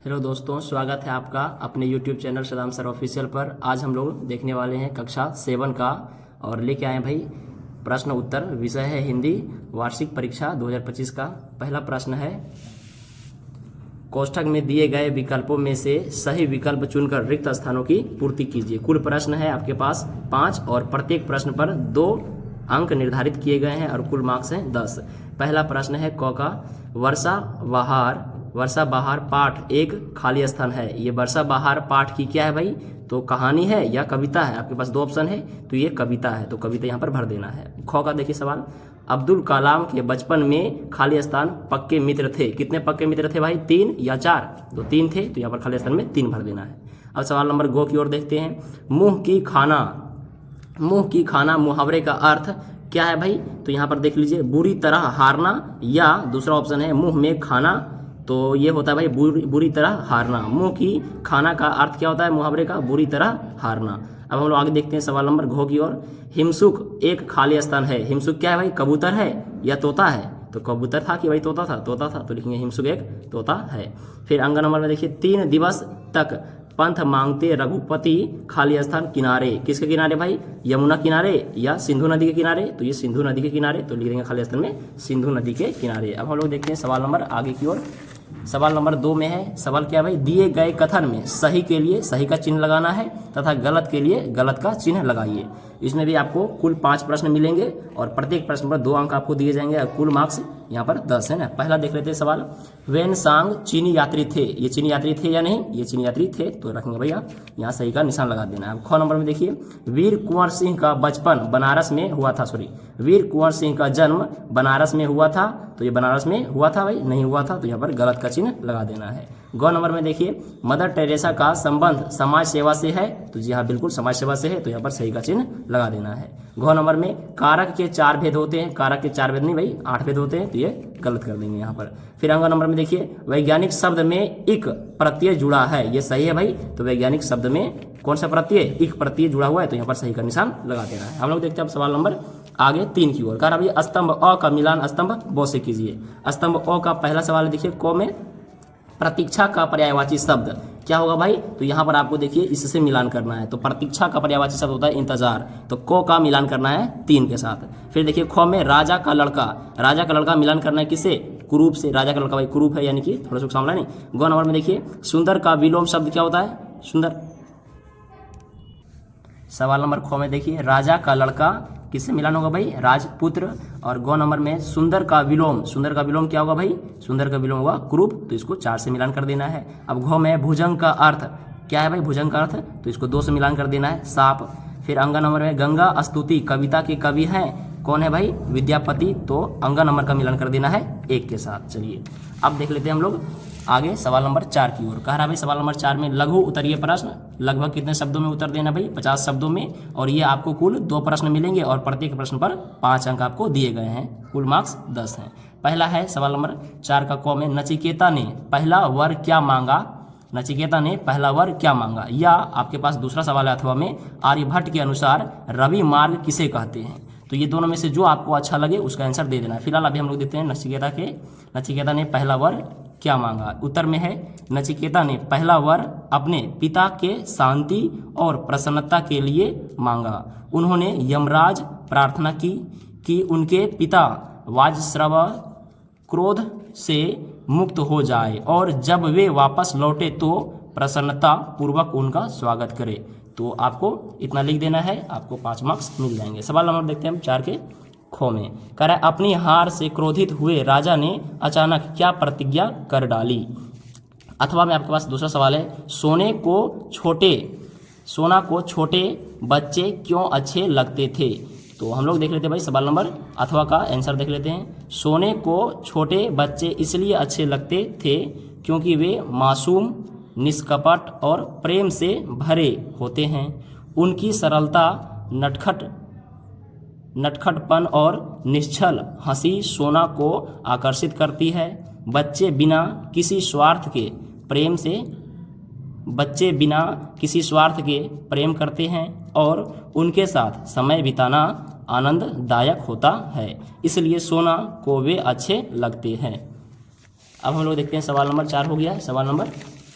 Hello दोस्तों, स्वागत है आपका अपने YouTube channel Saddam sir official पर। आज हम लोग देखने वाले हैं कक्षा 7 का और लेके आए हैं भाई प्रश्न उत्तर। विषय है हिंदी, वार्षिक परीक्षा 2025 का। पहला प्रश्न है, कोष्ठक में दिए गए विकल्पों में से सही विकल्प चुनकर रिक्त स्थानों की पूर्ति कीजिए। कुल प्रश्न है आपके पास 5 और प्रत्येक प्रश्न पर 2 अंक निर्धारित किए गए हैं और कुल मार्क्स हैं 10। पहला प्रश्न है क का, वर्षा बहार पाठ एक खाली स्थान है। ये वर्षा बहार पाठ की क्या है भाई? तो कहानी है या कविता है? आपके पास 2 ऑप्शन है, तो ये कविता है, तो कविता यहाँ पर भर देना है। ख का देखिए सवाल, अब्दुल कलाम के बचपन में खाली स्थान पक्के मित्र थे। कितने पक्के मित्र थे भाई? 3 या 4? तो 3 थे, तो यहाँ पर खाली स्थान में 3 भर देना है। अब सवाल नंबर गो की ओर देखते हैं। मुंह की खाना मुहावरे का अर्थ क्या है भाई? तो यहाँ पर देख लीजिए, बुरी तरह हारना, या दूसरा ऑप्शन है मुंह में खाना, तो ये होता है भाई बुरी तरह हारना। मुंह की खाना का अर्थ क्या होता है मुहावरे का? बुरी तरह हारना। अब हम लोग आगे देखते हैं सवाल नंबर घ की ओर। हिमसुक एक खाली स्थान है। हिमसुक क्या है भाई? कबूतर है या तोता है? तो कबूतर था कि भाई तोता था? तोता था, तो लिखेंगे हिमसुक एक तोता है। फिर अंग नंबर में देखिए, 3 दिवस तक पंथ मांगते रघुपति खाली स्थान किनारे। किसके किनारे भाई? यमुना किनारे या सिंधु नदी के किनारे? तो ये सिंधु नदी के किनारे, तो लिख देंगे खाली स्थान में सिंधु नदी के किनारे। अब हम लोग देखते हैं सवाल नंबर आगे की ओर। सवाल नंबर 2 में है, सवाल क्या भाई? दिए गए कथन में सही के लिए सही का चिन्ह लगाना है तथा गलत के लिए गलत का चिन्ह लगाइए। इसमें भी आपको कुल 5 प्रश्न मिलेंगे और प्रत्येक प्रश्न पर 2 अंक आपको दिए जाएंगे और कुल मार्क्स यहाँ पर 10 है ना। पहला देख लेते हैं सवाल, वेन सांग चीनी यात्री थे। ये चीनी यात्री थे या नहीं? ये चीनी यात्री थे, तो रखेंगे भैया यहाँ सही का निशान लगा देना है। ख नंबर में देखिए, वीर कुंवर सिंह का बचपन बनारस में हुआ था। वीर कुंवर सिंह का जन्म बनारस में हुआ था, तो ये बनारस में हुआ था भाई? नहीं हुआ था, तो यहाँ पर गलत का चिन्ह लगा देना है। ग नंबर में देखिए, मदर टेरेसा का संबंध समाज सेवा से है, तो जी हाँ बिल्कुल समाज सेवा से है, तो यहाँ पर सही का चिन्ह लगा देना है। घ नंबर में, कारक के 4 भेद होते हैं। कारक के 4 भेद नहीं भाई, 8 भेद होते हैं, तो ये गलत कर देंगे यहाँ पर। फिर अंग नंबर में देखिए, वैज्ञानिक शब्द में इक प्रत्यय जुड़ा है। ये सही है भाई, तो वैज्ञानिक शब्द में कौन सा प्रत्यय? इक प्रत्यय जुड़ा हुआ है, तो यहाँ पर सही का निशान लगा देना है। हम लोग देखते हैं अब सवाल नंबर आगे 3 की ओर। कह रहा भैया, स्तंभ अ का मिलान स्तंभ ब से कीजिए। स्तंभ अ का पहला सवाल है, देखिए क में प्रतीक्षा का पर्यायवाची शब्द क्या होगा भाई? तो यहाँ पर आपको देखिए इससे मिलान करना है, तो प्रतीक्षा का पर्यायवाची शब्द होता है इंतजार, तो क का मिलान करना है 3 के साथ। फिर देखिए ख में राजा का लड़का मिलान करना है किससे? कुरूप से। राजा का लड़का भाई कुरूप है, यानी कि थोड़ा सा सामला नहीं। ग नंबर में देखिए, सुंदर का विलोम शब्द क्या होता है? सुंदर। सवाल नंबर ख में देखिए, राजा का लड़का किससे मिलान होगा भाई? राजपुत्र। और गौ नंबर में, सुंदर का विलोम क्या होगा भाई? सुंदर का विलोम होगा कुरूप, तो इसको 4 से मिलान कर देना है। अब घ में भुजंग का अर्थ क्या है भाई? भुजंग का अर्थ, तो इसको 2 से मिलान कर देना है, सांप। फिर अंग नंबर में, गंगा स्तुति कविता के कवि हैं, कौन है भाई? विद्यापति, तो अंग नंबर का मिलान कर देना है 1 के साथ। चलिए अब देख लेते हैं हम लोग आगे सवाल नंबर 4 की ओर। कह रहा भाई सवाल नंबर 4 में, लघु उत्तरीय प्रश्न लगभग कितने शब्दों में उत्तर देना भाई? 50 शब्दों में, और ये आपको कुल 2 प्रश्न मिलेंगे और प्रत्येक प्रश्न पर 5 अंक आपको दिए गए हैं, कुल मार्क्स 10 हैं। पहला है सवाल नंबर 4 का क में, नचिकेता ने पहला वर क्या मांगा? या आपके पास दूसरा सवाल है अथवा में, आर्यभट्ट के अनुसार रवि मार्ग किसे कहते हैं? तो ये दोनों में से जो आपको अच्छा लगे उसका आंसर दे देना है। फिलहाल अभी हम लोग देखते हैं नचिकेता ने पहला वर क्या मांगा। उत्तर में है, नचिकेता ने पहला वर अपने पिता के शांति और प्रसन्नता के लिए मांगा। उन्होंने यमराज प्रार्थना की कि उनके पिता वाजश्रव क्रोध से मुक्त हो जाए और जब वे वापस लौटे तो प्रसन्नता पूर्वक उनका स्वागत करे। तो आपको इतना लिख देना है, आपको 5 मार्क्स मिल जाएंगे। सवाल नंबर देखते हैं हम 4 के ख में। कह रहा है, अपनी हार से क्रोधित हुए राजा ने अचानक क्या प्रतिज्ञा कर डाली? अथवा में आपके पास दूसरा सवाल है, सोना को छोटे बच्चे क्यों अच्छे लगते थे? तो हम लोग देख लेते हैं भाई सवाल नंबर अथवा का आंसर देख लेते हैं। सोने को छोटे बच्चे इसलिए अच्छे लगते थे क्योंकि वे मासूम, निष्कपट और प्रेम से भरे होते हैं। उनकी सरलता, नटखटपन और निश्चल हंसी सोना को आकर्षित करती है। बच्चे बिना किसी स्वार्थ के प्रेम करते हैं और उनके साथ समय बिताना आनंददायक होता है, इसलिए सोना को वे अच्छे लगते हैं। अब हम लोग देखते हैं सवाल नंबर 4 हो गया। सवाल नंबर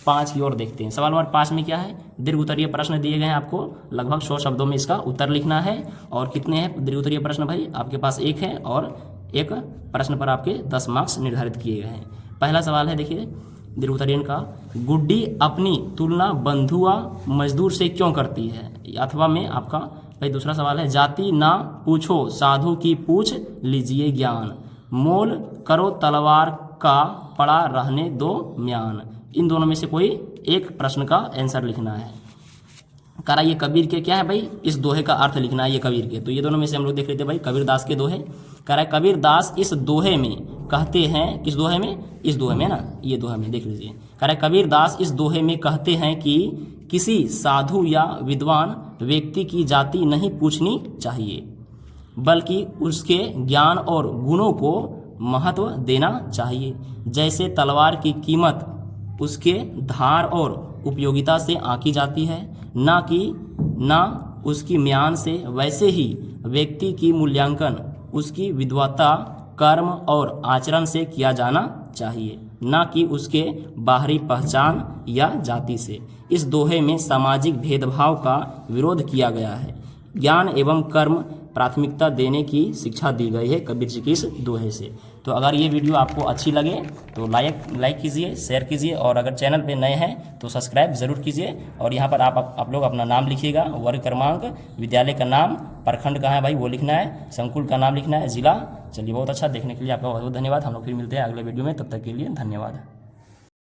5 की ओर देखते हैं। सवाल नंबर 5 में क्या है, दीर्घ उत्तरीय प्रश्न दिए गए हैं, आपको लगभग 100 शब्दों में इसका उत्तर लिखना है। और कितने हैं दीर्घ उत्तरीय प्रश्न भाई, आपके पास एक है और एक प्रश्न पर आपके 10 मार्क्स निर्धारित किए गए हैं। पहला सवाल है, देखिए दीर्घ उत्तरीय का, गुड्डी अपनी तुलना बंधुआ मजदूर से क्यों करती है। अथवा में आपका भाई दूसरा सवाल है, जाति ना पूछो साधु की पूछ लीजिए ज्ञान, मोल करो तलवार का पड़ा रहने दो म्यान। इन दोनों में से कोई एक प्रश्न का आंसर लिखना है। कह रहा ये कबीर के क्या है भाई, इस दोहे का अर्थ लिखना है, ये कबीर के। तो ये दोनों में से हम लोग देख लेते हैं भाई, कबीर दास के दोहे। कह रहा है कबीर दास इस दोहे में कहते हैं, किस दोहे में, इस दोहे में ना, ये दोहे में देख लीजिए। कह रहा है कबीर दास इस दोहे में कहते हैं कि किसी साधु या विद्वान व्यक्ति की जाति नहीं पूछनी चाहिए, बल्कि उसके ज्ञान और गुणों को महत्व देना चाहिए। जैसे तलवार की कीमत उसके धार और उपयोगिता से आंकी जाती है, ना उसकी म्यान से, वैसे ही व्यक्ति की मूल्यांकन उसकी विद्वता, कर्म और आचरण से किया जाना चाहिए, ना कि उसके बाहरी पहचान या जाति से। इस दोहे में सामाजिक भेदभाव का विरोध किया गया है। ज्ञान एवं कर्म प्राथमिकता देने की शिक्षा दी गई है कबीर जी की इस दोहे से। तो अगर ये वीडियो आपको अच्छी लगे तो लाइक कीजिए, शेयर कीजिए, और अगर चैनल पे नए हैं तो सब्सक्राइब ज़रूर कीजिए। और यहाँ पर आप लोग अपना नाम लिखिएगा, वर्ग क्रमांक, विद्यालय का नाम, प्रखंड कहाँ है भाई वो लिखना है, संकुल का नाम लिखना है, जिला। चलिए बहुत अच्छा, देखने के लिए आपका बहुत बहुत धन्यवाद। हम लोग फिर मिलते हैं अगले वीडियो में, तब तक के लिए धन्यवाद।